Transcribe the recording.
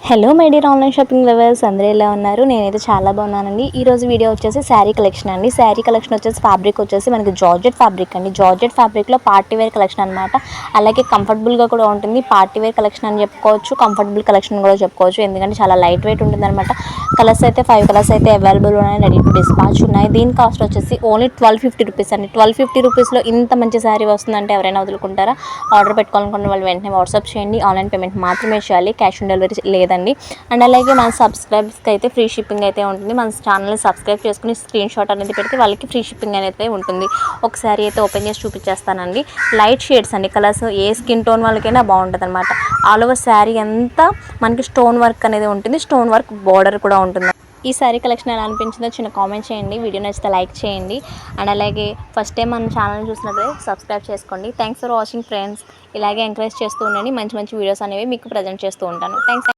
Hello my dear online shopping lovers, అందరూ ఎలా ఉన్నారు? నేనైతే చాలా బాగున్నానండి. ఈ రోజు వీడియో వచ్చేసి శారీ కలెక్షన్ అండి. శారీ కలెక్షన్ వచ్చేసి ఫ్యాబ్రిక్ వచ్చేసి మనకి జార్జెట్ ఫ్యాబ్రిక్ అండి. జార్జెట్ ఫ్యాబ్రిక్లో పార్టీ వేర్ కలెక్షన్ అనమాట. అలాగే కంఫర్టబుల్గా కూడా ఉంటుంది. పార్టీ వేర్ కలెక్షన్ అని చెప్పుకోవచ్చు, కంఫర్టబుల్ కలెక్షన్ కూడా చెప్పుకోవచ్చు. ఎందుకంటే చాలా లైట్ వెయిట్ ఉంటుంది అనమాట. కలర్స్ అయితే 5 కలర్స్ అయితే అవైలబుల్ ఉన్నాయి, రెడీ టు డిస్పాచ్ ఉన్నాయి. దీని కాస్ట్ వచ్చేసి ఓన్లీ 1250 రూపీస్ అండి. 1250 రూపీస్లో ఇంత మంచి శారీ వస్తుందంటే ఎవరైనా వదులుకుంటారా? ఆర్డర్ పెట్టుకోవాలనుకున్న వాళ్ళు వెంటనే వాట్సాప్ చేయండి. ఆన్లైన్ పేమెంట్ మాత్రమే చేయాలి, క్యాష్ ఆన్ డెలివరీ లేదండి. అండ్ అలాగే మన సబ్స్క్రైబర్స్కి అయితే ఫ్రీ షిప్పింగ్ అయితే ఉంటుంది. మన ఛానల్ని సబ్స్క్రైబ్ చేసుకుని స్క్రీన్ షాట్ అనేది పెడితే వాళ్ళకి ఫ్రీ షిప్పింగ్ అనేది ఉంటుంది. ఒకసారి అయితే ఓపెన్ చేసి చూపించేస్తానండి. లైట్ షేడ్స్ అండి, కలర్స్ ఏ స్కిన్ టోన్ వాళ్ళకైనా బాగుంటుంది అనమాట. ఆల్ ఓవర్ శారీ అంతా మనకి స్టోన్ వర్క్ అనేది ఉంటుంది. స్టోన్ వర్క్ బార్డర్ కూడా ఉంటుంది. ఈ శారీ కలెక్షన్ ఎలా అనిపించిందో చిన్న కామెంట్ చేయండి. వీడియో నచ్చితే లైక్ చేయండి. అండ్ అలాగే ఫస్ట్ టైం మన ఛానల్ చూసినట్లయితే సబ్స్క్రైబ్ చేసుకోండి. Thanks for watching friends. ఇలాగే ఎంకరేజ్ చేస్తూ ఉండండి. మంచి మంచి వీడియోస్ అనేవి మీకు ప్రజెంట్ చేస్తూ ఉంటాను. థ్యాంక్స్.